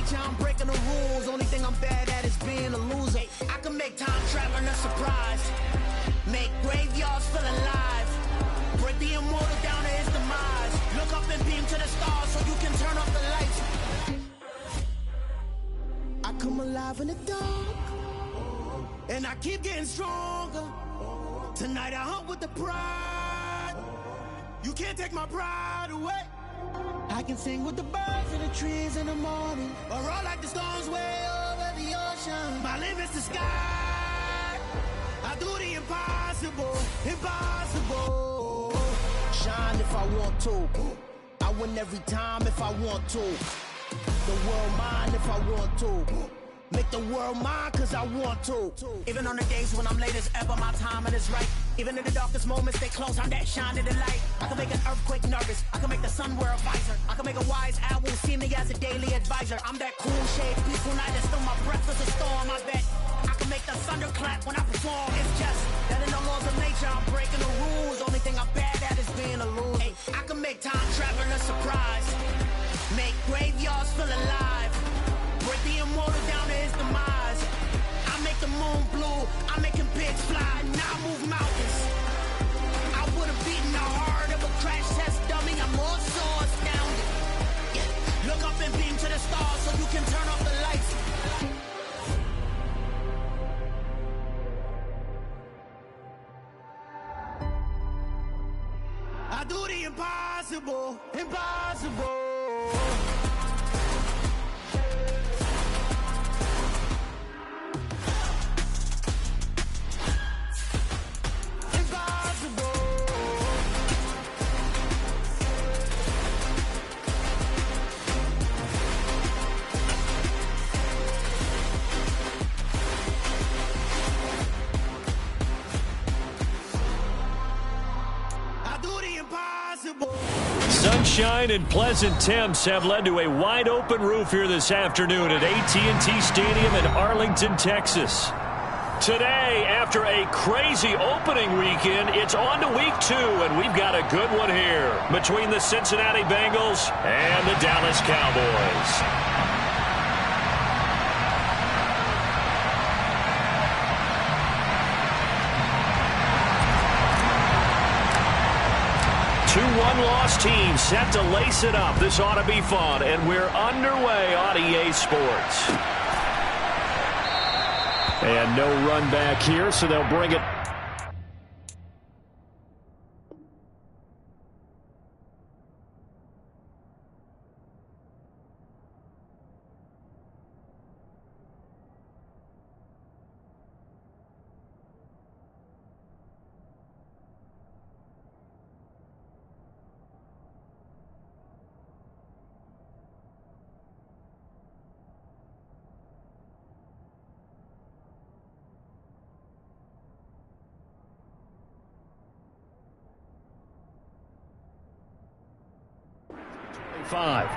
nature, I'm breaking the rules. Only thing I'm bad at is being a loser. I can make time traveling a surprise. Make graveyards feel alive. Break the immortal down to his demise. Look up and beam to the stars so you can turn off the lights. I come alive in the dark, and I keep getting stronger. Tonight I hunt with the pride. You can't take my pride away. I can sing with the birds and the trees in the morning, or roll like the storms way over the ocean. My limit's the sky. I do the impossible, impossible. Shine if I want to. I win every time if I want to. The world mine if I want to. Make the world mine cause I want to. Even on the days when I'm late as ever, my timing is right. Even in the darkest moments, stay close, I'm that shine in the light. I can make an earthquake nervous, I can make the sun wear a visor. I can make a wise owl see me as a daily advisor. I'm that cool shade, peaceful night, and still my breath is a storm, I bet. I can make the thunder clap when I perform. It's just that in the laws of nature, I'm breaking the rules. Only thing I'm bad at is being a loser. Hey, I can make time traveling a surprise. Make graveyards feel alive. Break the immortal down to his demise. I make the moon blue, I make him pigs fly. Now I move mountains. I would've beaten the heart of a crash test dummy. I'm more so astounded. Yeah. Look up and beam to the stars so you can turn off the lights. I do the impossible, impossible. Sunshine and pleasant temps have led to a wide-open roof here this afternoon at AT&T Stadium in Arlington, Texas. Today, after a crazy opening weekend, it's on to week 2, and we've got a good one here between the Cincinnati Bengals and the Dallas Cowboys. Two one-loss teams set to lace it up. This ought to be fun, and we're underway on EA Sports. And no run back here, so they'll bring it. Five.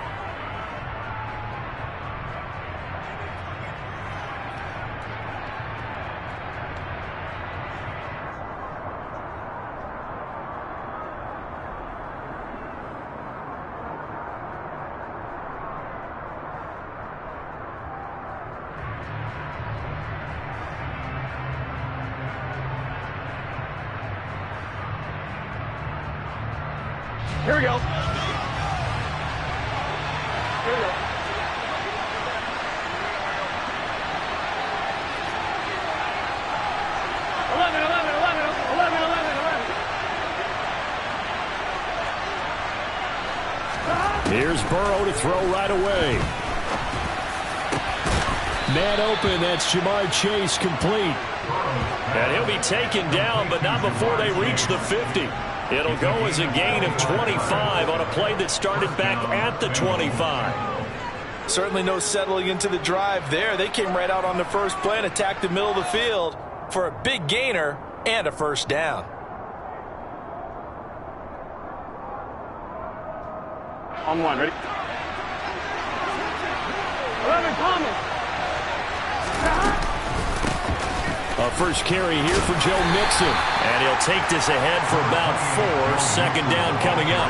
Here we go. Here's Burrow to throw right away. Man open, that's Jamar Chase complete. And he'll be taken down, but not before they reach the 50. It'll go as a gain of 25 on a play that started back at the 25. Certainly no settling into the drive there. They came right out on the first play and attacked the middle of the field for a big gainer and a first down. On one, ready? 11 coming. A first carry here for Joe Mixon. And he'll take this ahead for about 4. Second down coming up.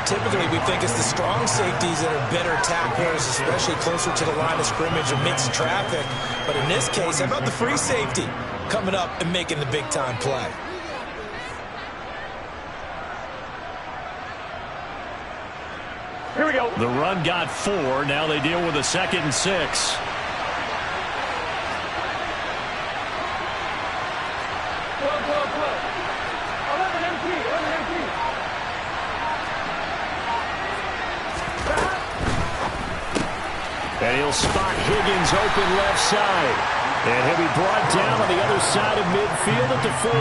Typically, we think it's the strong safeties that are better tacklers, especially closer to the line of scrimmage amidst traffic. But in this case, how about the free safety coming up and making the big-time play? Here we go. The run got 4. Now they deal with a 2nd and 6. And he'll spot Higgins open left side. And he'll be brought down on the other side of midfield at the 43.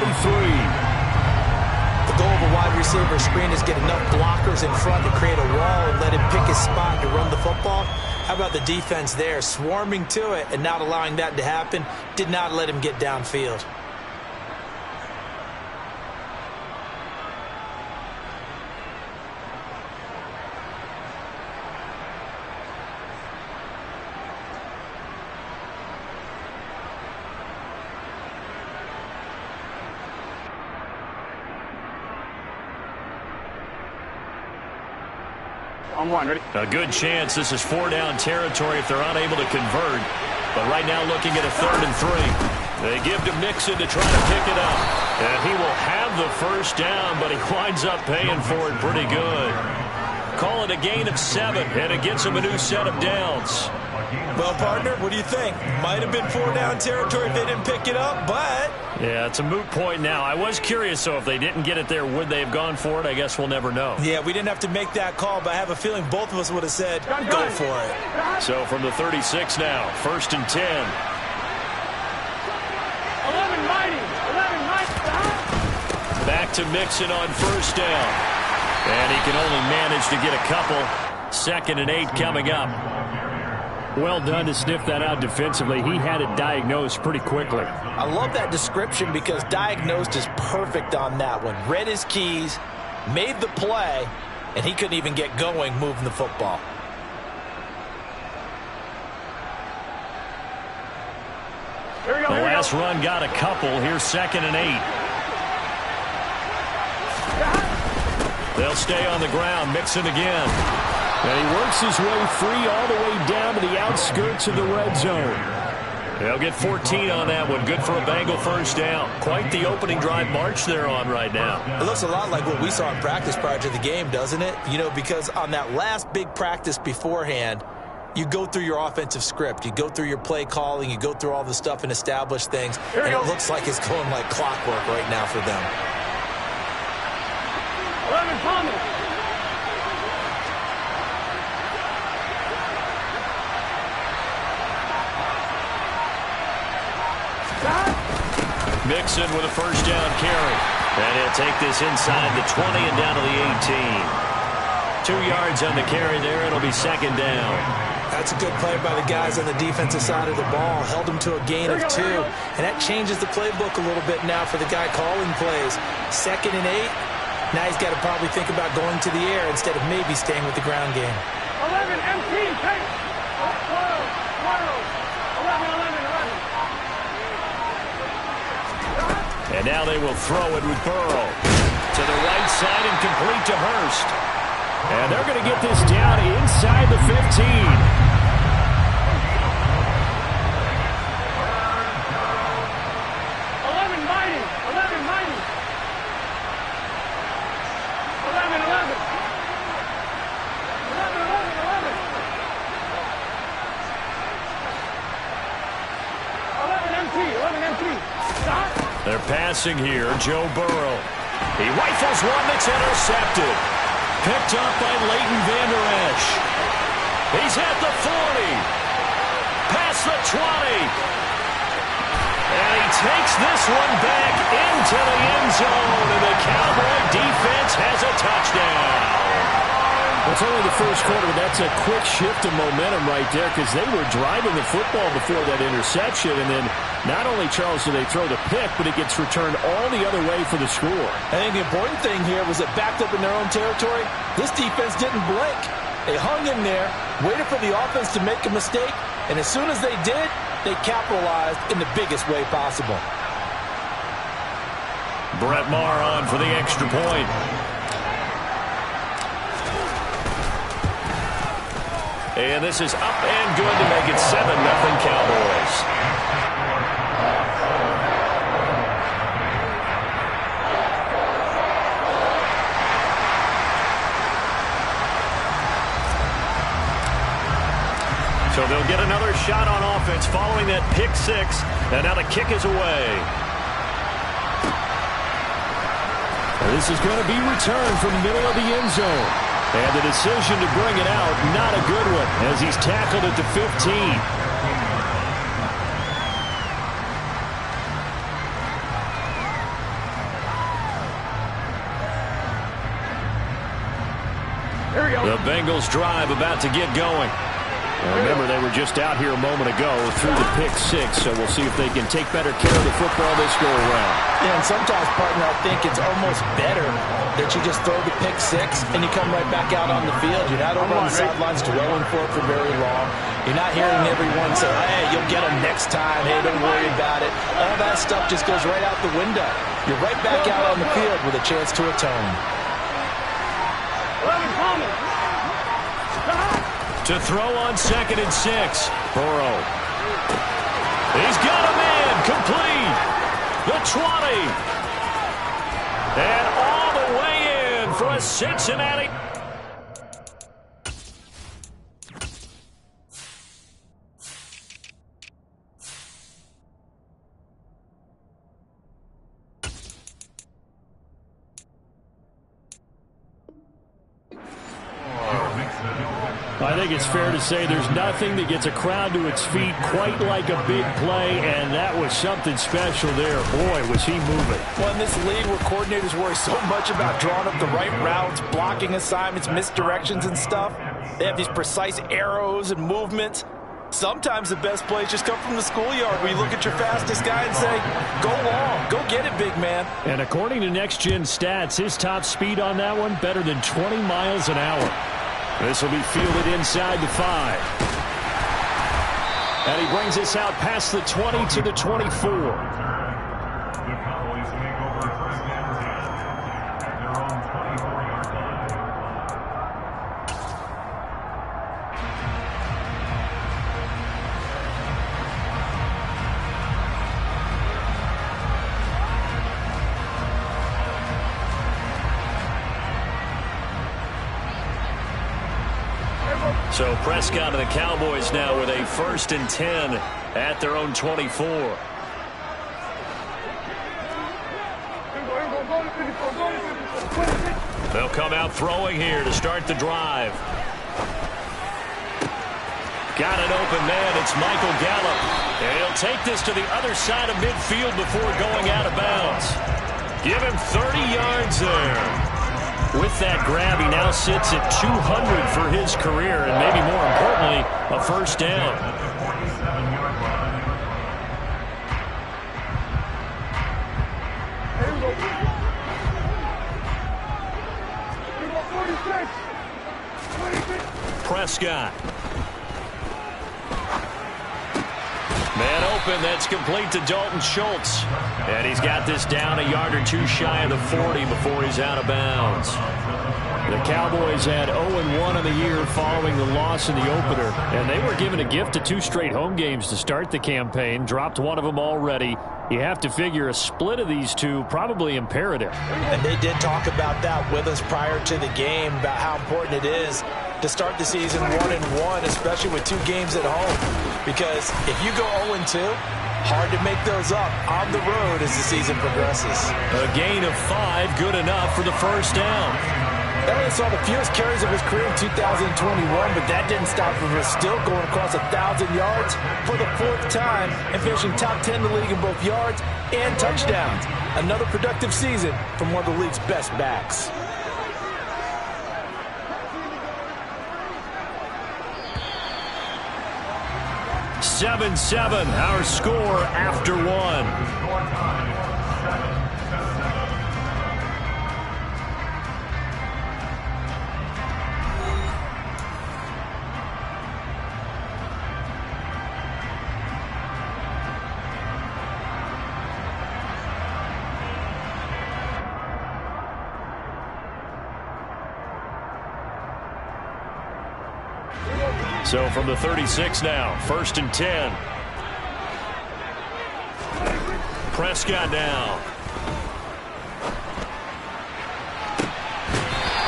The goal of a wide receiver screen is get enough blockers in front to create a wall and let him pick his spot to run the football. How about the defense there, swarming to it and not allowing that to happen? Did not let him get downfield. On one, ready? A good chance this is 4-down territory if they're unable to convert. But right now looking at a 3rd and 3. They give to Mixon to try to pick it up. And he will have the first down, but he winds up paying for it pretty good. Call it a gain of 7, and it gets him a new set of downs. Well, partner, what do you think? Might have been 4-down territory if they didn't pick it up, but... Yeah, it's a moot point now. I was curious, so if they didn't get it there, would they have gone for it? I guess we'll never know. Yeah, we didn't have to make that call, but I have a feeling both of us would have said, go for it. So from the 36 now, 1st and 10. 11 mighty. Back to Mixon on 1st down. And he can only manage to get a couple. 2nd and 8 coming up. Well done to sniff that out defensively. He had it diagnosed pretty quickly. I love that description because diagnosed is perfect on that one. Read his keys, made the play, and he couldn't even get going moving the football. Here we go. The last run got a couple. Here's 2nd and 8. They'll stay on the ground. Mixon again. And he works his way free all the way down to the outskirts of the red zone. They'll get 14 on that one. Good for a Bengal first down. Quite the opening drive march they're on right now. It looks a lot like what we saw in practice prior to the game, doesn't it? You know, because on that last big practice beforehand, you go through your offensive script. You go through your play calling. You go through all the stuff and establish things. And it looks like it's going like clockwork right now for them. 11 Thomas. Mixon with a first down carry. And he'll take this inside the 20 and down to the 18. 2 yards on the carry there. It'll be 2nd down. That's a good play by the guys on the defensive side of the ball. Held him to a gain of 2. And that changes the playbook a little bit now for the guy calling plays. 2nd and 8. Now he's got to probably think about going to the air instead of maybe staying with the ground game. 11 MT. Take. 11. And now they will throw it with Burrow. To the right side and complete to Hurst. And they're going to get this down inside the 15. 11 mighty. 11 MT. Stop. They're passing here. Joe Burrow. He rifles one that's intercepted. Picked up by Leighton Vander Esch. He's at the 40. Past the 20. And he takes this one back into the end zone. And the Cowboy defense has a touchdown. It's only the first quarter, but that's a quick shift of momentum right there because they were driving the football before that interception. And then not only, Charles, do they throw the pick, but it gets returned all the other way for the score. I think the important thing here was that backed up in their own territory, this defense didn't blink. They hung in there, waited for the offense to make a mistake, and as soon as they did, they capitalized in the biggest way possible. Brett Maher on for the extra point. And this is up and good to make it 7-0 Cowboys. So they'll get another shot on offense following that pick six. And now the kick is away. This is going to be returned from the middle of the end zone. And the decision to bring it out, not a good one, as he's tackled at the 15. Here we go. The Bengals drive about to get going. Remember, they were just out here a moment ago through the pick six, so we'll see if they can take better care of the football this go-around. Yeah, and sometimes, partner, I think it's almost better that you just throw the pick six and you come right back out on the field. You're not over on the sidelines dwelling for it for very long. You're not hearing everyone say, hey, you'll get them next time. Hey, don't worry about it. All that stuff just goes right out the window. You're right back out on the field with a chance to atone. To throw on 2nd and 6. Burrow. He's got a man. Complete. The 20. And all the way in for a Cincinnati. I think it's fair to say there's nothing that gets a crowd to its feet quite like a big play, and that was something special there. Boy, was he moving. Well, in this league where coordinators worry so much about drawing up the right routes, blocking assignments, misdirections and stuff, they have these precise arrows and movements. Sometimes the best plays just come from the schoolyard where you look at your fastest guy and say, go long, go get it, big man. And according to Next Gen Stats, his top speed on that one, better than 20 miles an hour. This will be fielded inside the 5. And he brings us out past the 20 to the 24. So Prescott and the Cowboys now with a 1st and 10 at their own 24. They'll come out throwing here to start the drive. Got an open man. It's Michael Gallup. And he'll take this to the other side of midfield before going out of bounds. Give him 30 yards there. With that grab, he now sits at 200 for his career, and maybe more importantly, a first down. Prescott. Man open, that's complete to Dalton Schultz. And he's got this down a yard or two shy of the 40 before he's out of bounds. The Cowboys had 0-1 in the year following the loss in the opener. And they were given a gift of 2 straight home games to start the campaign. Dropped one of them already. You have to figure a split of these two probably imperative. And they did talk about that with us prior to the game, about how important it is to start the season 1-1, especially with 2 games at home. Because if you go 0-2, hard to make those up on the road as the season progresses. A gain of 5, good enough for the first down. Elliott saw the fewest carries of his career in 2021, but that didn't stop him from still going across 1,000 yards for the 4th time and finishing top 10 in the league in both yards and touchdowns. Another productive season from one of the league's best backs. Seven, our score after 1. So from the 36 now, 1st and 10. Prescott now.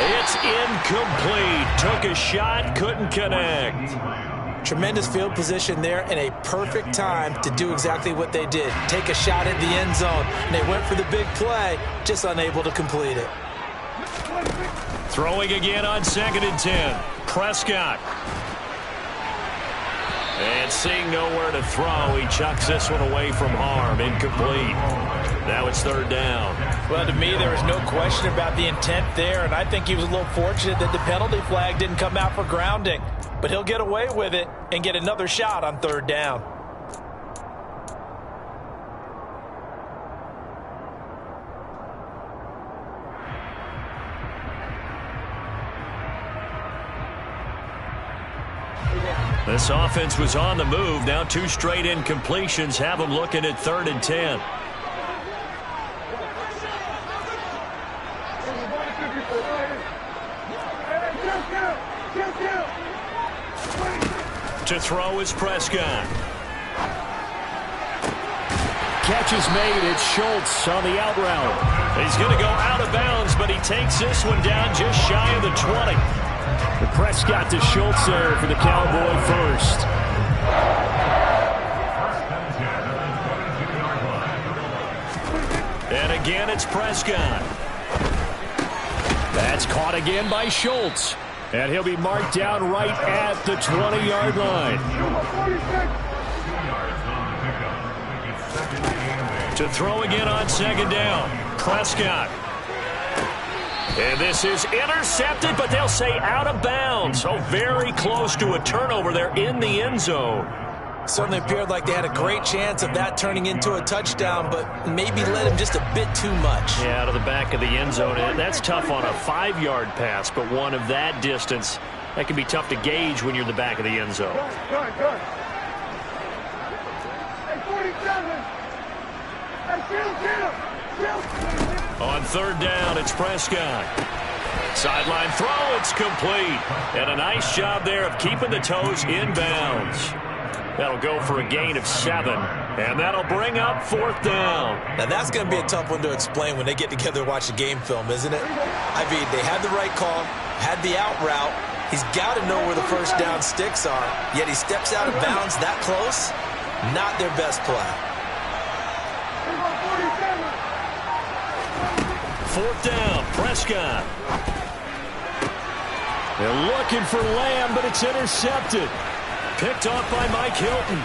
It's incomplete. Took a shot, couldn't connect. Tremendous field position there and a perfect time to do exactly what they did. Take a shot at the end zone. And they went for the big play, just unable to complete it. Throwing again on 2nd and 10. Prescott. And seeing nowhere to throw, he chucks this one away from harm. Incomplete. Now it's 3rd down. Well, to me, there was no question about the intent there, and I think he was a little fortunate that the penalty flag didn't come out for grounding. But he'll get away with it and get another shot on 3rd down. This offense was on the move. Now 2 straight incompletions have them looking at 3rd and 10. To throw is Prescott. Catch is made. It's Schultz on the out route. He's going to go out of bounds, but he takes this one down just shy of the 20. The Prescott to Schultz there for the Cowboy first. And again, it's Prescott. That's caught again by Schultz. And he'll be marked down right at the 20-yard line. To throw again on 2nd down. Prescott. And this is intercepted, but they'll say out of bounds. So very close to a turnover there in the end zone. Certainly appeared like they had a great chance of that turning into a touchdown, but maybe led him just a bit too much. Yeah, out of the back of the end zone. And that's tough on a 5-yard pass, but one of that distance, that can be tough to gauge when you're in the back of the end zone. Good. Hey, 47. Hey, On 3rd down, it's Prescott. Sideline throw, it's complete. And a nice job there of keeping the toes in bounds. That'll go for a gain of 7. And that'll bring up 4th down. Now that's going to be a tough one to explain when they get together and watch the game film, isn't it? I mean, they had the right call, had the out route. He's got to know where the first down sticks are. Yet he steps out of bounds that close. Not their best play. 4th down, Prescott. They're looking for Lamb, but it's intercepted. Picked off by Mike Hilton.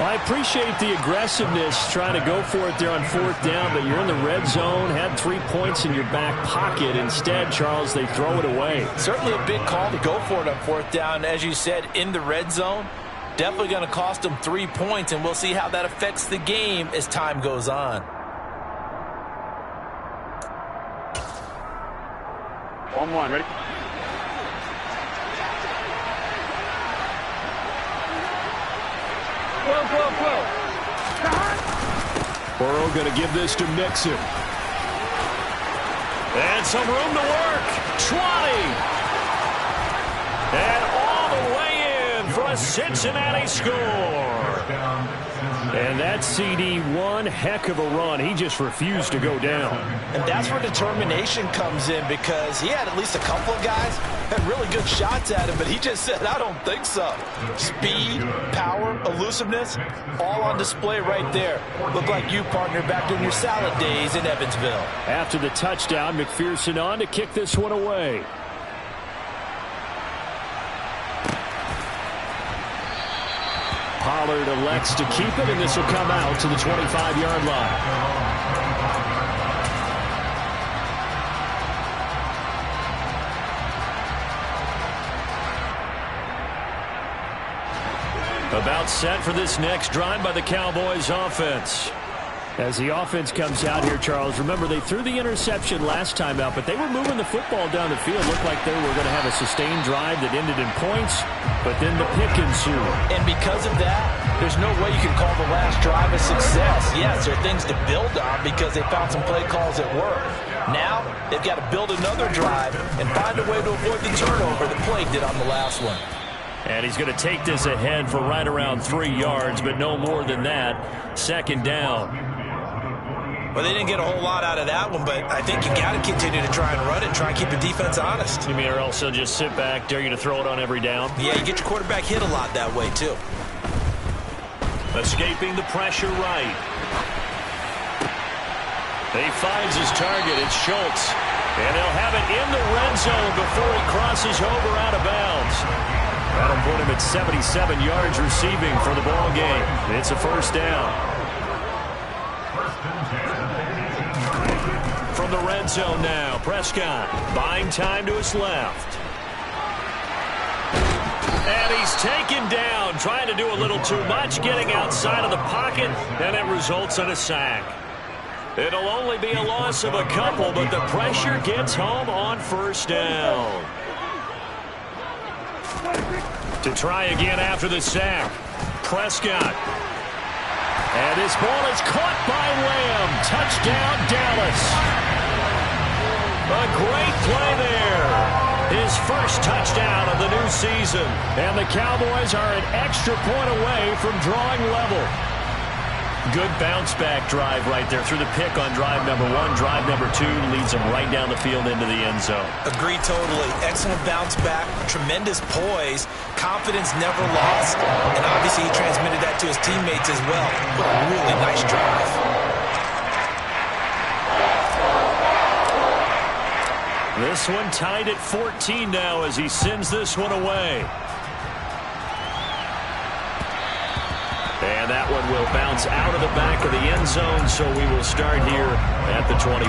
Well, I appreciate the aggressiveness trying to go for it there on 4th down, but you're in the red zone, had 3 points in your back pocket. Instead, Charles, they throw it away. Certainly a big call to go for it on 4th down. As you said, in the red zone, definitely going to cost them 3 points, and we'll see how that affects the game as time goes on. On 1, ready? Burrow going to give this to Mixon. And some room to work. 20. And all the way in for a Cincinnati score. And that CD, one heck of a run. He just refused to go down. And that's where determination comes in, because he had at least a couple of guys had really good shots at him, but he just said, I don't think so. Speed, power, elusiveness, all on display right there. Look like you, partner, back during your salad days in Evansville. After the touchdown, McPherson on to kick this one away. Pollard elects to keep it, and this will come out to the 25-yard line. About set for this next drive by the Cowboys offense. As the offense comes out here, Charles, remember they threw the interception last time out, but they were moving the football down the field. Looked like they were going to have a sustained drive that ended in points, but then the pick ensued. And because of that, there's no way you can call the last drive a success. Yes, there are things to build on because they found some play calls that work. Now they've got to build another drive and find a way to avoid the turnover that Plague did on the last one. And he's going to take this ahead for right around 3 yards, but no more than that. 2nd down. Well, they didn't get a whole lot out of that one, but I think you got to continue to try and run it and try and keep the defense honest. You mean or else he'll just sit back, dare you to throw it on every down? Yeah, you get your quarterback hit a lot that way, too. Escaping the pressure right. He finds his target. It's Schultz. And he'll have it in the red zone before he crosses over out of bounds. That'll put him at 77 yards receiving for the ball game. It's a 1st down. From the red zone now, Prescott buying time to his left. And he's taken down, trying to do a little too much, getting outside of the pocket, and it results in a sack. It'll only be a loss of a couple, but the pressure gets home on 1st down. To try again after the sack, Prescott. And his ball is caught by Lamb. Touchdown, Dallas. A great play there. His first touchdown of the new season. And the Cowboys are an extra point away from drawing level. Good bounce-back drive right there through the pick on drive number 1. Drive number 2 leads them right down the field into the end zone. Agree totally. Excellent bounce-back, tremendous poise, confidence never lost, and obviously he transmitted that to his teammates as well. What a really nice drive. This one tied at 14 now as he sends this one away. And that one will bounce out of the back of the end zone, so we will start here at the 25.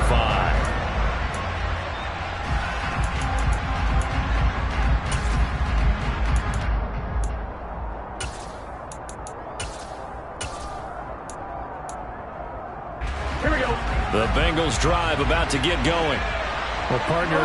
Here we go. The Bengals drive about to get going. Well, partner,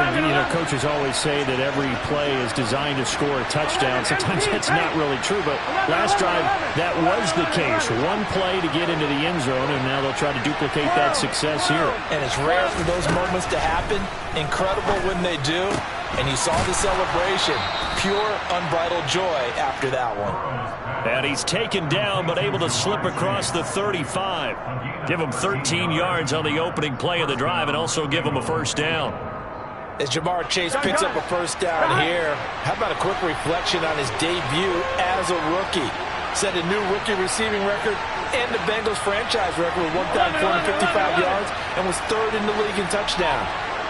coaches always say that every play is designed to score a touchdown. Sometimes that's not really true, but last drive, that was the case. One play to get into the end zone, and now they'll try to duplicate that success here. And it's rare for those moments to happen. Incredible when they do. And you saw the celebration. Pure, unbridled joy after that one. And he's taken down, but able to slip across the 35. Give him 13 yards on the opening play of the drive and also give him a 1st down. As Jamar Chase picks up a 1st down here, how about a quick reflection on his debut as a rookie? Set a new rookie receiving record and the Bengals franchise record with 1,455 yards and was 3rd in the league in touchdown.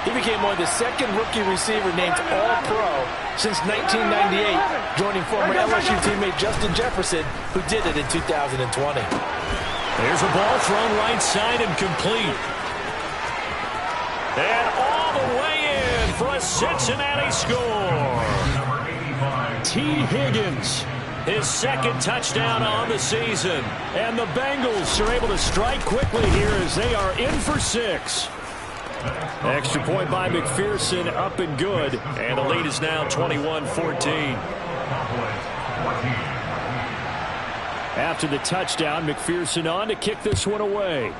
He became only the 2nd rookie receiver named All-Pro since 1998, joining former LSU teammate Justin Jefferson, who did it in 2020. There's a ball thrown right side and complete. And all the way in for a Cincinnati score. T. Higgins, his 2nd touchdown on the season. And the Bengals are able to strike quickly here as they are in for 6. Extra point by McPherson, up and good. And the lead is now 21-14. After the touchdown, McPherson on to kick this one away.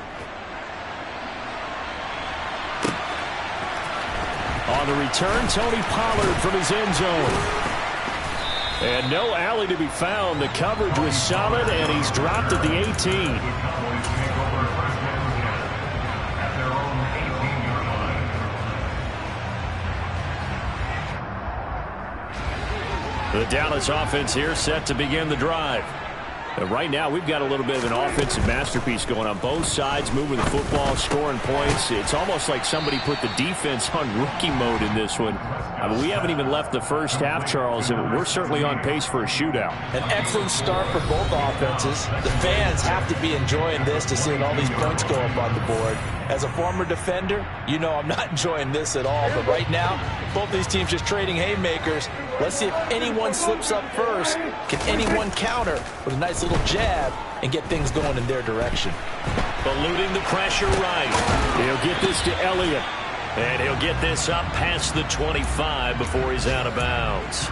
On the return, Tony Pollard from his end zone. And no alley to be found. The coverage was solid, and he's dropped at the 18. The Dallas offense here set to begin the drive. Right now, we've got a little bit of an offensive masterpiece going on both sides, moving the football, scoring points. It's almost like somebody put the defense on rookie mode in this one. I mean, we haven't even left the first half, Charles, and we're certainly on pace for a shootout. An excellent start for both offenses. The fans have to be enjoying this to seeing all these points go up on the board. As a former defender, you know I'm not enjoying this at all. But right now, both these teams just trading haymakers. Let's see if anyone slips up first. Can anyone counter with a nice little jab and get things going in their direction? Eluding the pressure right. He'll get this to Elliott. And he'll get this up past the 25 before he's out of bounds.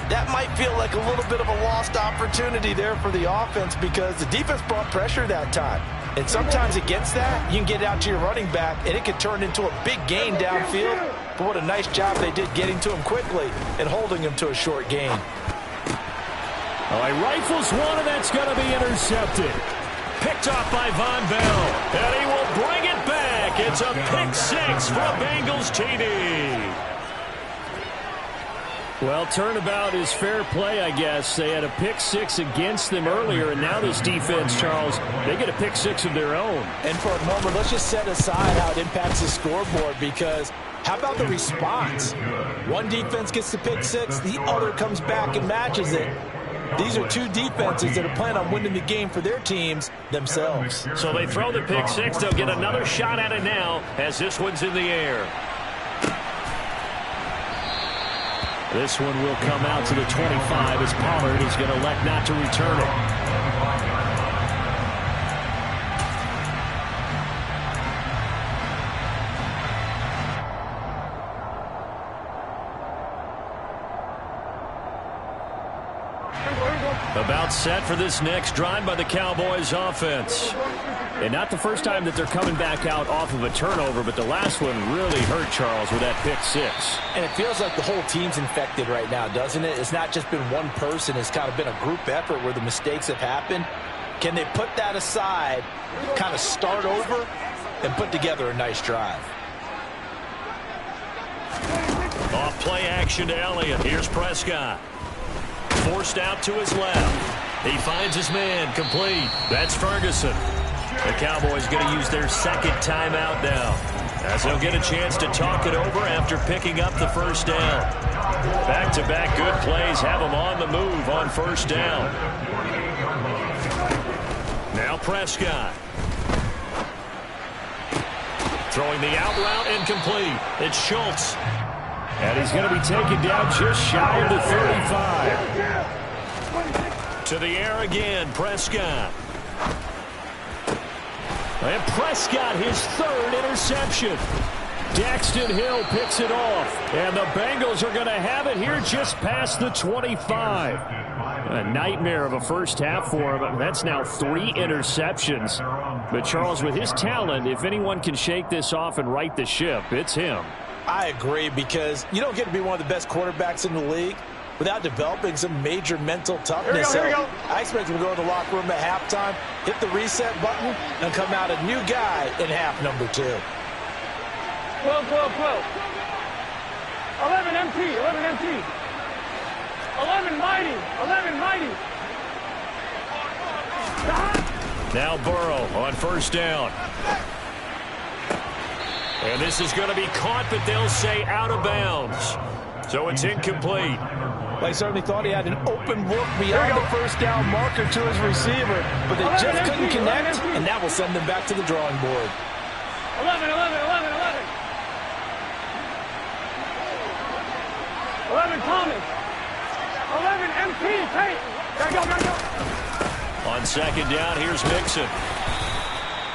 That might feel like a little bit of a lost opportunity there for the offense because the defense brought pressure that time. And sometimes against that, you can get it out to your running back, and it can turn into a big gain downfield. But what a nice job they did getting to him quickly and holding him to a short gain. Oh, he rifles one, and that's going to be intercepted. Picked off by Von Bell, and he will bring it back. It's a pick six for a Bengals TD. Well, turnabout is fair play, I guess. They had a pick six against them earlier, and now this defense, Charles, they get a pick six of their own. And for a moment, let's just set aside how it impacts the scoreboard, because how about the response? One defense gets the pick six, the other comes back and matches it. These are two defenses that are planning on winning the game for their teams themselves. So they throw the pick six. They'll get another shot at it now as this one's in the air. This one will come out to the 25 as Pollard is going to elect not to return it. About set for this next drive by the Cowboys offense. And not the first time that they're coming back out off of a turnover, but the last one really hurt Charles with that pick six. And it feels like the whole team's infected right now, doesn't it? It's not just been one person. It's kind of been a group effort where the mistakes have happened. Can they put that aside, kind of start over, and put together a nice drive? Off play action to Elliott. Here's Prescott. Forced out to his left. He finds his man complete. That's Ferguson. The Cowboys going to use their second timeout now, as they'll get a chance to talk it over after picking up the first down. Back-to-back good plays have them on the move on first down. Now Prescott. Throwing the out route incomplete. It's Schultz. And he's going to be taken down just shy of the 35. To the air again, Prescott. And Prescott, his third interception. Daxton Hill picks it off. And the Bengals are going to have it here just past the 25. A nightmare of a first half for him. That's now 3 interceptions. But Charles, with his talent, if anyone can shake this off and right the ship, it's him. I agree, because you don't get to be one of the best quarterbacks in the league without developing some major mental toughness. Here we go. I expect him to go in the locker room at halftime, hit the reset button, and come out a new guy in half number 2. 12, 12, 12. 11 MT, 11 MT. 11 mighty, 11 mighty. Now Burrow on first down. And this is going to be caught, but they'll say out of bounds. So it's incomplete. Well, I certainly thought he had an open look beyond the first down marker to his receiver, but they just couldn't connect, and that will send them back to the drawing board. 11, 11, 11, 11. 11 Thomas. 11 MP. Hey, gotta go. On second down, here's Mixon.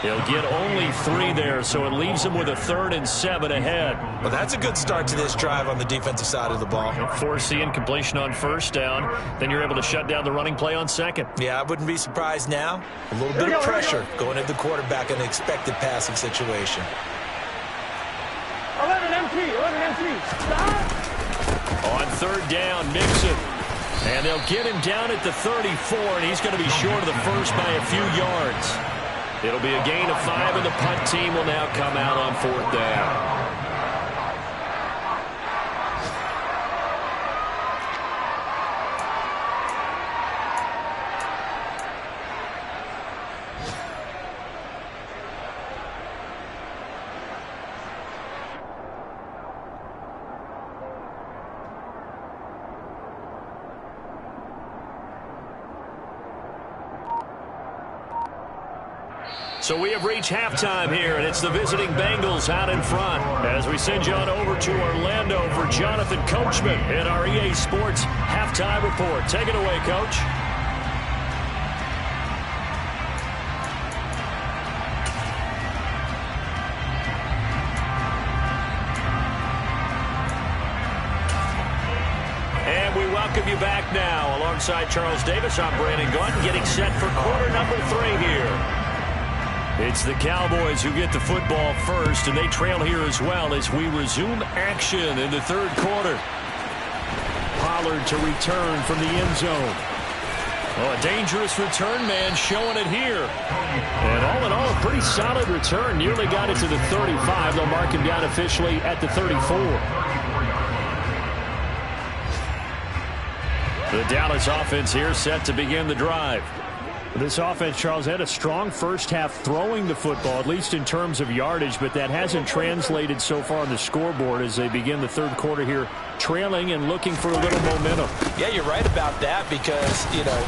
He'll get only 3 there, so it leaves him with a 3rd and 7 ahead. Well, that's a good start to this drive on the defensive side of the ball. Force the incompletion on first down. Then you're able to shut down the running play on second. Yeah, I wouldn't be surprised now. A little bit of pressure going at the quarterback in an expected passing situation. 11 MT, 11 MT. Stop. On third down, Mixon. And they'll get him down at the 34, and he's going to be short of the first by a few yards. It'll be a gain of 5, and the punt team will now come out on fourth down. So we have reached halftime here, and it's the visiting Bengals out in front. As we send you on over to Orlando for Jonathan Coachman in our EA Sports Halftime Report. Take it away, Coach. And we welcome you back now. Alongside Charles Davis, I'm Brandon Gaunt, getting set for quarter number 3 here. It's the Cowboys who get the football first, and they trail here as well as we resume action in the third quarter. Pollard to return from the end zone. Oh, a dangerous return man showing it here. And all in all, a pretty solid return. Nearly got it to the 35. They'll mark him down officially at the 34. The Dallas offense here set to begin the drive. This offense, Charles, had a strong first half throwing the football, at least in terms of yardage, but that hasn't translated so far on the scoreboard as they begin the third quarter here, trailing and looking for a little momentum. Yeah, you're right about that because,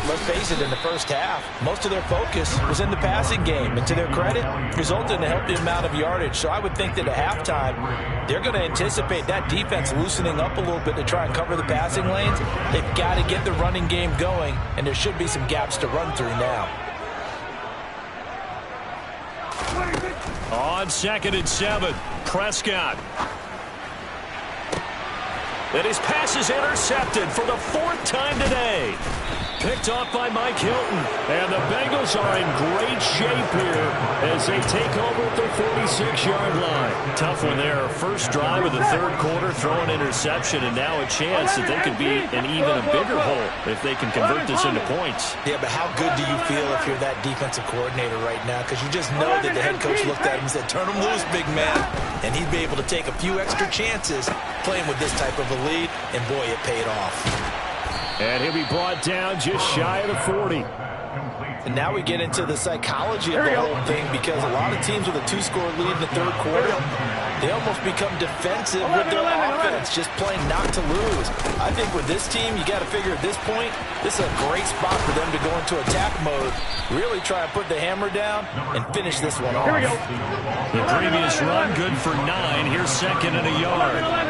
let's face it, in the first half, most of their focus was in the passing game. And to their credit, resulted in a healthy amount of yardage. So I would think that at halftime, they're going to anticipate that defense loosening up a little bit to try and cover the passing lanes. They've got to get the running game going, and there should be some gaps to run through now. On 2nd and 7, Prescott. And his pass is intercepted for the 4th time today. Picked off by Mike Hilton. And the Bengals are in great shape here as they take over at their 46-yard line. Tough one there. First drive of the third quarter, throw an interception, and now a chance that they could be in even a bigger hole if they can convert this into points. Yeah, but how good do you feel if you're that defensive coordinator right now? Because you just know that the head coach looked at him and said, turn him loose, big man. And he'd be able to take a few extra chances playing with this type of a lead, and boy, it paid off. And he'll be brought down just shy of the 40. And now we get into the psychology of the whole thing because a lot of teams with a 2-score lead in the third quarter, they almost become defensive with their offense, just playing not to lose. I think with this team, you got to figure at this point, this is a great spot for them to go into attack mode, really try and put the hammer down and finish this one off. Here we go. The previous run, good for 9. Here's 2nd and a yard. 11.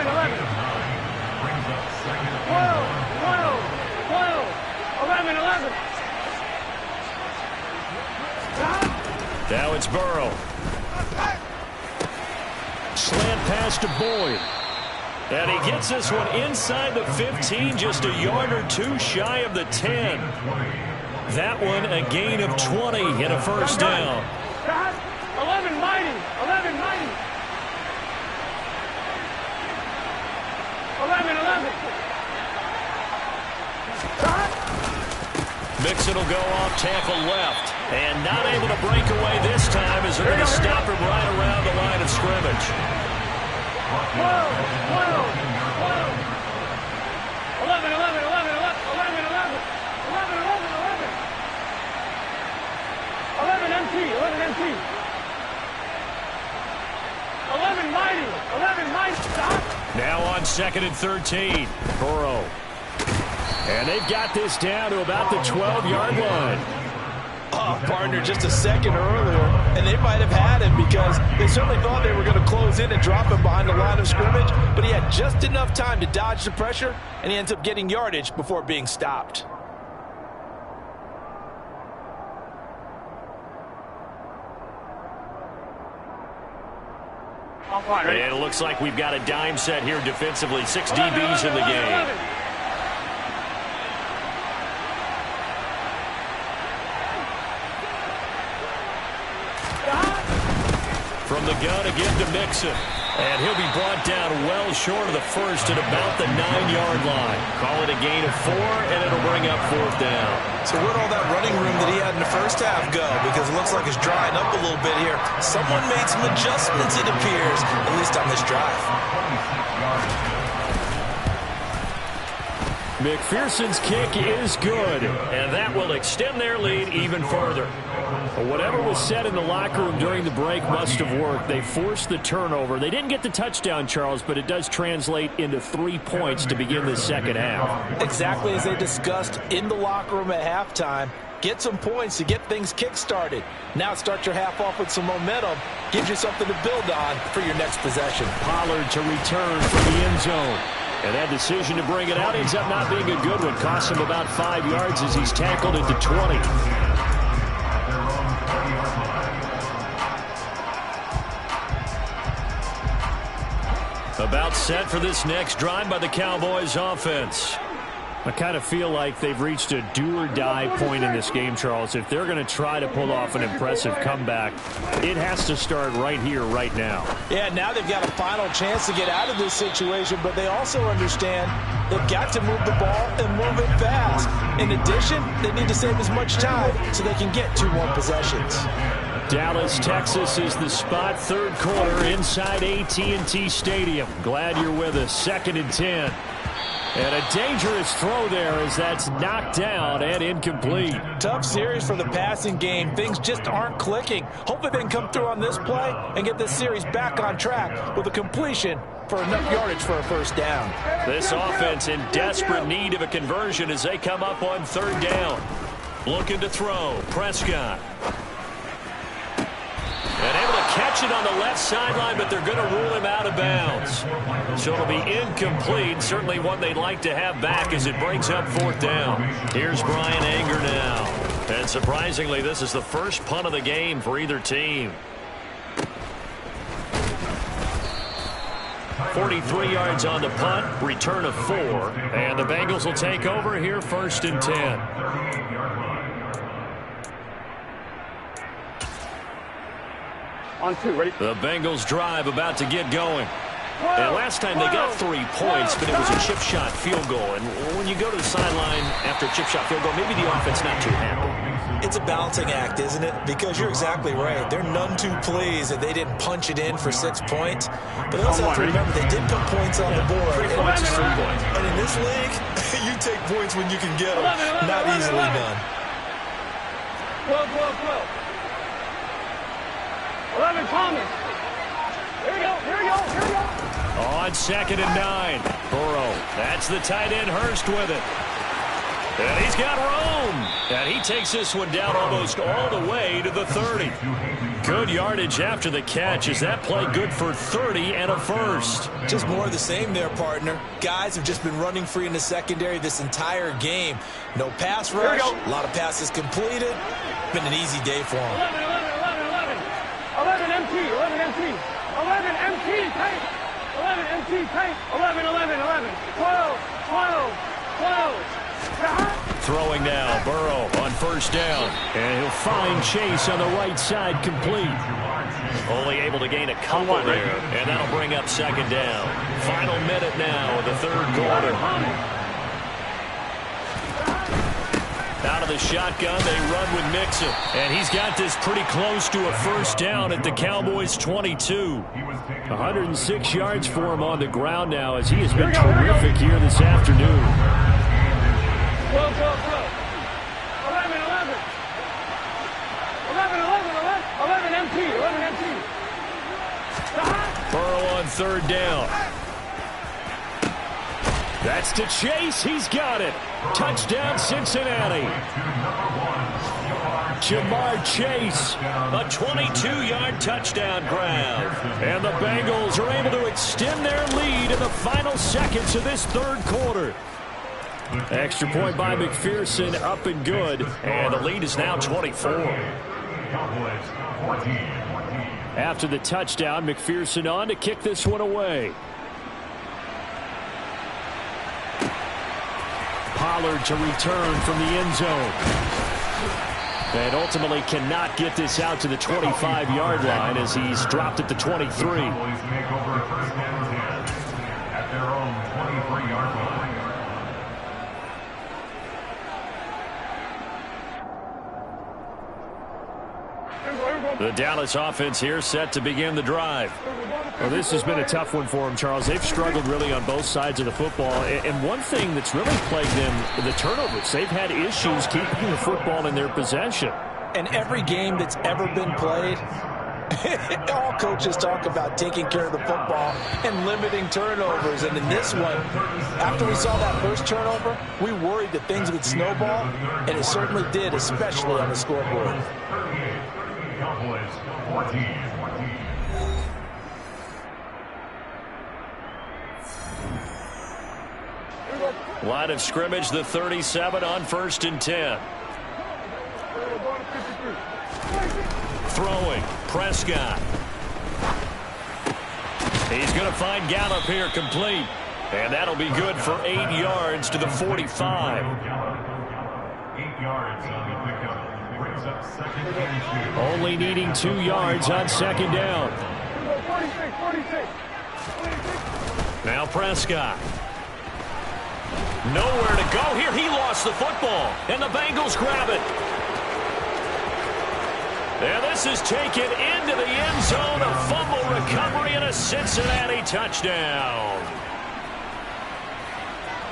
Now it's Burrow. Slant pass to Boyd. And he gets this one inside the 15, just a yard or two shy of the 10. That one a gain of 20 and a first down. 11 mighty. 11. Mixon will go off tackle left. And not able to break away this time as they're going to stop him right around the line of scrimmage. 11 MT. 11 mighty. Stop. Now on 2nd and 13. Burrow. And they've got this down to about the 12-yard line. Oh, partner, just a second earlier, and they might have had him because they certainly thought they were going to close in and drop him behind the line of scrimmage, but he had just enough time to dodge the pressure, and he ends up getting yardage before being stopped. And it looks like we've got a dime set here defensively. 6 DBs in the game. From the gun again to Mixon. And he'll be brought down well short of the first at about the 9-yard line. Call it a gain of 4, and it'll bring up 4th down. So where'd all that running room that he had in the first half go? Because it looks like it's drying up a little bit here. Someone made some adjustments, it appears, at least on this drive. McPherson's kick is good, and that will extend their lead even further. But whatever was said in the locker room during the break must have worked. They forced the turnover. They didn't get the touchdown, Charles, but it does translate into 3 points to begin the second half. Exactly as they discussed in the locker room at halftime. Get some points to get things kick-started. Now start your half off with some momentum. Gives you something to build on for your next possession. Pollard to return from the end zone. And that decision to bring it out ends up not being a good one. Costs him about 5 yards as he's tackled at the 20. About set for this next drive by the Cowboys offense. I kind of feel like they've reached a do-or-die point in this game, Charles. If they're going to try to pull off an impressive comeback, it has to start right here, right now. Yeah, now they've got a final chance to get out of this situation, but they also understand they've got to move the ball and move it fast. In addition, they need to save as much time so they can get 2 more possessions. Dallas, Texas is the spot. Third quarter inside AT&T Stadium. Glad you're with us. 2nd and 10. And a dangerous throw there as that's knocked down and incomplete. Tough series for the passing game. Things just aren't clicking. Hopefully they can come through on this play and get this series back on track with a completion for enough yardage for a first down. This offense in desperate need of a conversion as they come up on 3rd down. Looking to throw. Prescott. And able to catch it on the left sideline, but they're going to rule him out of bounds. So it'll be incomplete. Certainly one they'd like to have back as it brings up 4th down. Here's Brian Anger now. And surprisingly, this is the first punt of the game for either team. 43 yards on the punt, return of 4. And the Bengals will take over here 1st and 10. On 2, ready? The Bengals drive about to get going. And last time they got 3 points, but it was a chip shot field goal. And when you go to the sideline after a chip shot field goal, maybe the offense not too happy. It's a balancing act, isn't it? Because you're exactly right. They're none too pleased that they didn't punch it in for 6 points. But they also have to remember they did put points on the board, which is 3 points. And in this league, you take points when you can get them. Not easily done. 12. 11, Thomas. Here we go. On 2nd and 9. Burrow. That's the tight end Hurst with it. And he's got room. And he takes this one down almost all the way to the 30. Good yardage after the catch. Is that play good for 30 and a first? Just more of the same there, partner. Guys have just been running free in the secondary this entire game. No pass rush. A lot of passes completed. Been an easy day for them. 11 MT, 11 MT, 11 MT, tight, 11 MT, tight, 11, 12. Throwing now, Burrow on 1st down. And he'll find Chase on the right side complete. Only able to gain a couple there. And that'll bring up 2nd down. Final minute now of the 3rd quarter. Out of the shotgun, they run with Mixon. And he's got this pretty close to a first down at the Cowboys' 22. 106 yards for him on the ground now as he has been terrific here this afternoon. 12. 11 MT, 11 MT. Burrow on 3rd down. That's to Chase. He's got it. Touchdown, Cincinnati. Jamar Chase, a 22-yard touchdown grab. And the Bengals are able to extend their lead in the final seconds of this 3rd quarter. Extra point by McPherson, up and good. And the lead is now 24. After the touchdown, McPherson on to kick this one away. Pollard to return from the end zone. And ultimately cannot get this out to the 25-yard line as he's dropped at the 23. The Dallas offense here set to begin the drive. Well, this has been a tough one for them, Charles. They've struggled really on both sides of the football. And one thing that's really plagued them, the turnovers. They've had issues keeping the football in their possession. And every game that's ever been played, all coaches talk about taking care of the football and limiting turnovers. And in this one, after we saw that first turnover, we worried that things would snowball, and it certainly did, especially on the scoreboard. Line of scrimmage, the 37 on 1st and 10. Throwing, Prescott. He's going to find Gallup here complete. And that'll be good for 8 yards to the 45. 8 yards on the pickup. Brings up second and 2. Only needing 2 yards on second down. 46. Now Prescott. Nowhere to go here. He lost the football, and the Bengals grab it. And this is taken into the end zone. A fumble recovery and a Cincinnati touchdown.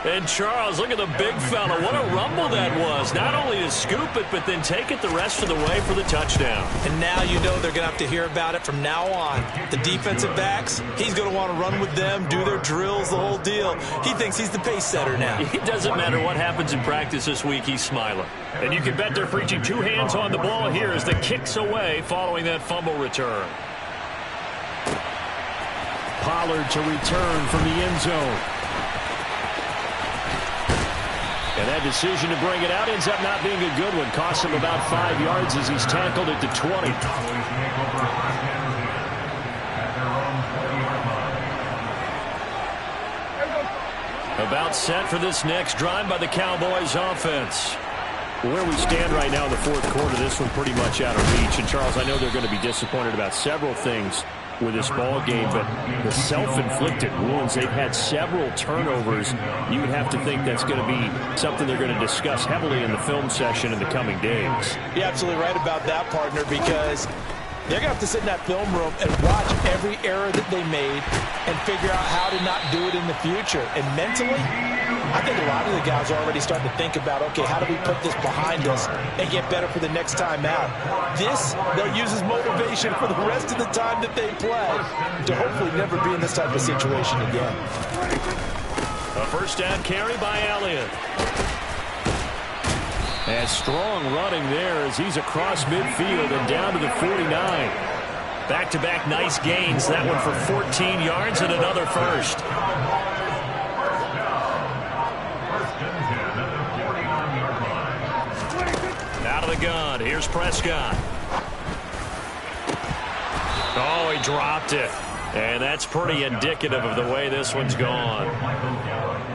And Charles, look at the big fella. What a rumble that was. Not only to scoop it, but then take it the rest of the way for the touchdown. And now you know they're going to have to hear about it from now on. The defensive backs, he's going to want to run with them, do their drills, the whole deal. He thinks he's the pace setter now. It doesn't matter what happens in practice this week, he's smiling. And you can bet they're preaching 2 hands on the ball here as the kick's away following that fumble return. Pollard to return from the end zone. And that decision to bring it out ends up not being a good one. Costs him about 5 yards as he's tackled at the 20. About set for this next drive by the Cowboys offense. Where we stand right now in the fourth quarter, this one pretty much out of reach. And, Charles, I know they're going to be disappointed about several things with this ball game, but the self-inflicted wounds, they've had several turnovers. You would have to think that's going to be something they're going to discuss heavily in the film session in the coming days. You're absolutely right about that, partner, because they're going to have to sit in that film room and watch every error that they made and figure out how to not do it in the future. And mentally, I think a lot of the guys are already starting to think about, okay, how do we put this behind us and get better for the next time out? This, they'll use as motivation for the rest of the time that they play to hopefully never be in this type of situation again. A first down carry by Elliott. And strong running there as he's across midfield and down to the 49. Back-to-back nice gains. That one for 14 yards and another first. Out of the gun. Here's Prescott. Oh, he dropped it. And that's pretty indicative of the way this one's gone.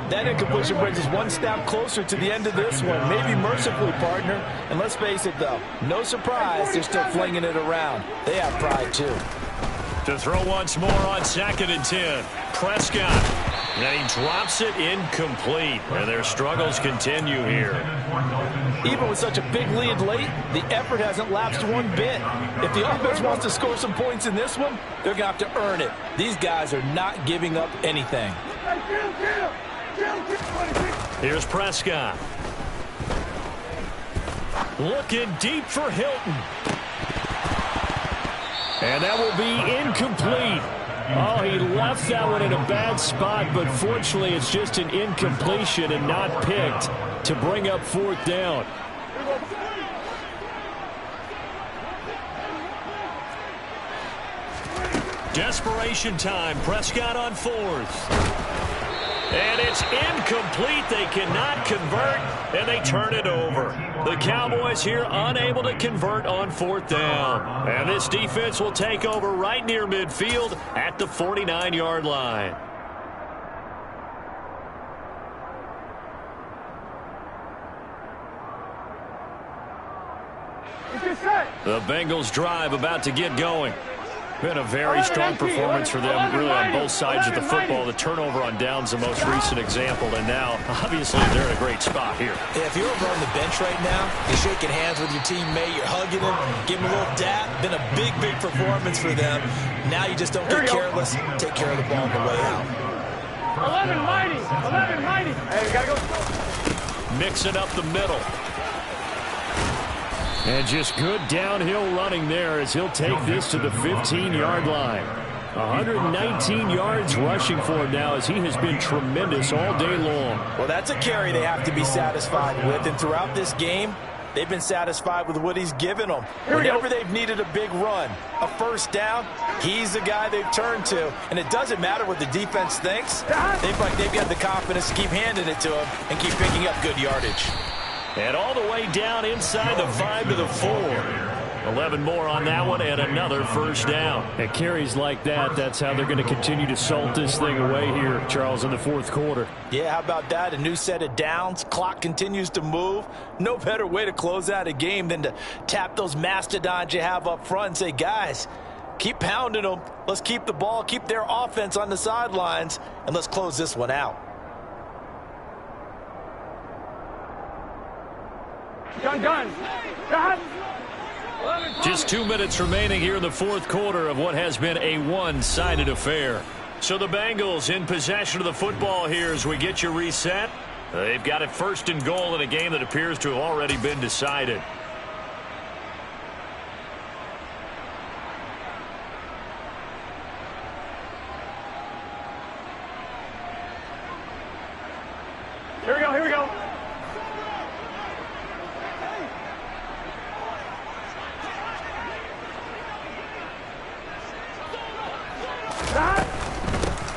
That incompletion brings us one step closer to the end of this one. Maybe mercifully, partner. And let's face it, though, no surprise they're still flinging it around. They have pride, too. To throw once more on 2nd and 10. Prescott. And he drops it incomplete. And their struggles continue here. Even with such a big lead late, the effort hasn't lapsed one bit. If the offense wants to score some points in this one, they're going to have to earn it. These guys are not giving up anything. Here's Prescott. Looking deep for Hilton. And that will be incomplete. Oh, he left that one in a bad spot, but fortunately it's just an incompletion and not picked to bring up 4th down. Desperation time. Prescott on 4th. And it's incomplete. They cannot convert, and they turn it over. The Cowboys here unable to convert on 4th down. And this defense will take over right near midfield at the 49-yard line. The Bengals drive about to get going. Been a very strong performance for them, really on both sides of the football. The turnover on downs the most recent example, and now, obviously, they're in a great spot here. Yeah, if you're over on the bench right now, you're shaking hands with your teammate, you're hugging him, giving him a little dap. Been a big, big performance for them. Now you just don't get careless. Take care of the ball on the way out. 11 mighty. Hey, we gotta go. Mixing up the middle. And just good downhill running there as he'll take this to the 15-yard line. 119 yards rushing for him now as he has been tremendous all day long. Well, that's a carry they have to be satisfied with. And throughout this game, they've been satisfied with what he's given them. Whenever they've needed a big run, a first down, he's the guy they've turned to. And it doesn't matter what the defense thinks. They've got the confidence to keep handing it to him and keep picking up good yardage. And all the way down inside the 5 to the 4. 11 more on that one and another first down. At carries like that, that's how they're going to continue to salt this thing away here, Charles, in the fourth quarter. Yeah, how about that? A new set of downs. Clock continues to move. No better way to close out a game than to tap those mastodons you have up front and say, guys, keep pounding them. Let's keep the ball, keep their offense on the sidelines, and let's close this one out. Gun. Just 2 minutes remaining here in the fourth quarter of what has been a one-sided affair. So the Bengals in possession of the football here as we get you reset. They've got it first and goal in a game that appears to have already been decided. Here we go.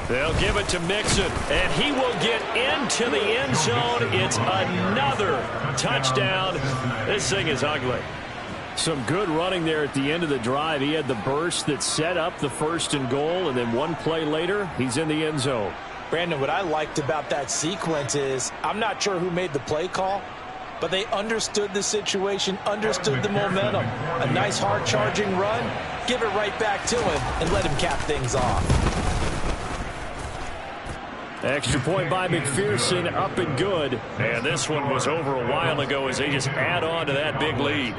They'll give it to Mixon, and he will get into the end zone. It's another touchdown. This thing is ugly. Some good running there at the end of the drive. He had the burst that set up the first and goal, and then one play later, he's in the end zone. Brandon, what I liked about that sequence is I'm not sure who made the play call, but they understood the situation, understood the momentum. A nice hard-charging run, give it right back to him, and let him cap things off. Extra point by McPherson, up and good. And this one was over a while ago as they just add on to that big lead.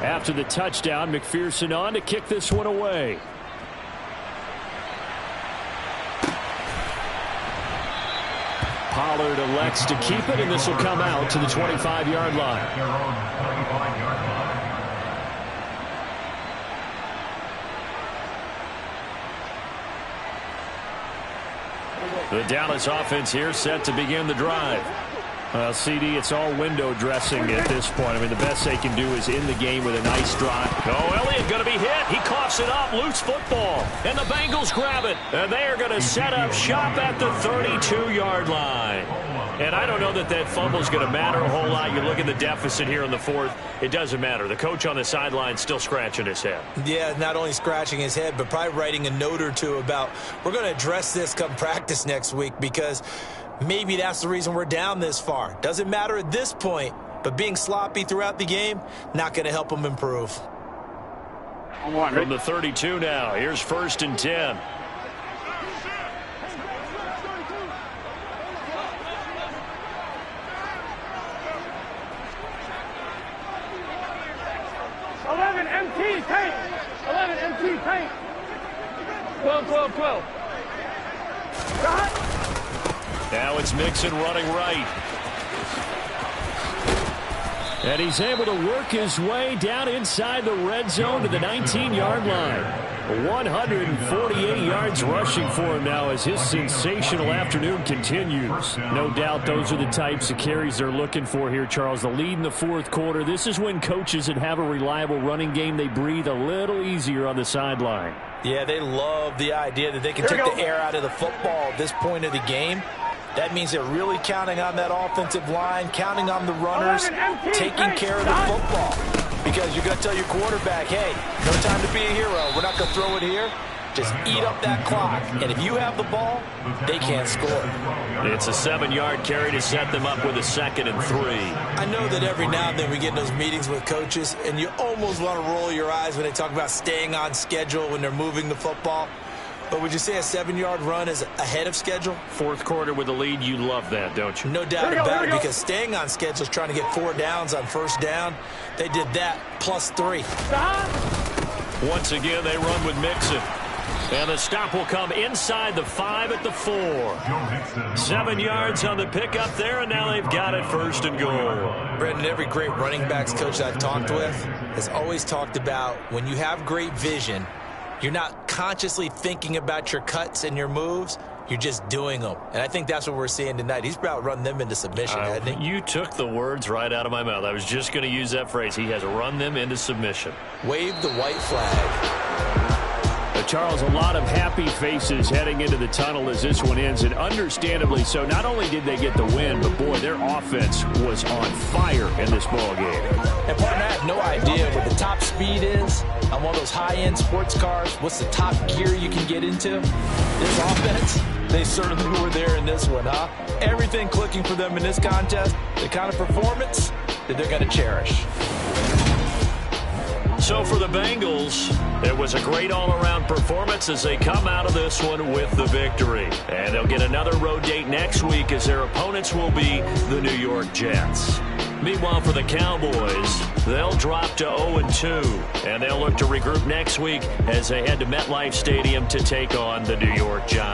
After the touchdown, McPherson on to kick this one away. Pollard elects to keep it, and this will come out to the 25-yard line. The Dallas offense here set to begin the drive. Well, CD, it's all window dressing at this point. I mean, the best they can do is in the game with a nice drive. Oh, Elliott going to be hit. He coughs it up. Loose football. And the Bengals grab it. And they are going to set up shop at the 32-yard line. And I don't know that that fumble is going to matter a whole lot. You look at the deficit here in the fourth. It doesn't matter. The coach on the sideline still scratching his head. Yeah, not only scratching his head, but probably writing a note or two about we're going to address this come practice next week because maybe that's the reason we're down this far. Doesn't matter at this point, but being sloppy throughout the game, not going to help them improve. From the 32 now, here's 1st and 10. MT tank. 11 MT tank. 12. Now it's Mixon running right. And he's able to work his way down inside the red zone to the 19-yard line. 148 yards rushing for him now as his sensational afternoon continues. No doubt those are the types of carries they're looking for here, Charles. The lead in the fourth quarter. This is when coaches that have a reliable running game, they breathe a little easier on the sideline. Yeah, they love the idea that they can take the air out of the football at this point of the game. That means they're really counting on that offensive line, counting on the runners, taking care of the football. Because you're going to tell your quarterback, hey, no time to be a hero. We're not going to throw it here. Just eat up that clock. And if you have the ball, they can't score. It's a 7-yard carry to set them up with a 2nd and 3. I know that every now and then we get in those meetings with coaches, and you almost want to roll your eyes when they talk about staying on schedule when they're moving the football. But would you say a 7-yard run is ahead of schedule? Fourth quarter with the lead, you love that, don't you? No doubt about it, because staying on schedule is trying to get 4 downs on first down. They did that plus 3. Once again, they run with Mixon. And the stop will come inside the 5 at the 4. 7 yards on the pickup there, and now they've got it 1st and goal. Brendan, every great running backs coach I've talked with has always talked about when you have great vision, You're not consciously thinking about your cuts and your moves. You're just doing them. And I think that's what we're seeing tonight. He's about run them into submission, hasn't he? You took the words right out of my mouth. I was just going to use that phrase. He has run them into submission. Wave the white flag. Charles, a lot of happy faces heading into the tunnel as this one ends, and understandably so. Not only did they get the win, but, boy, their offense was on fire in this ball game. And, partner, I have no idea what the top speed is on one of those high-end sports cars. What's the top gear you can get into? This offense, they certainly were there in this one, huh? Everything clicking for them in this contest, the kind of performance that they're going to cherish. So for the Bengals, it was a great all-around performance as they come out of this one with the victory. And they'll get another road date next week as their opponents will be the New York Jets. Meanwhile, for the Cowboys, they'll drop to 0-2, and they'll look to regroup next week as they head to MetLife Stadium to take on the New York Giants.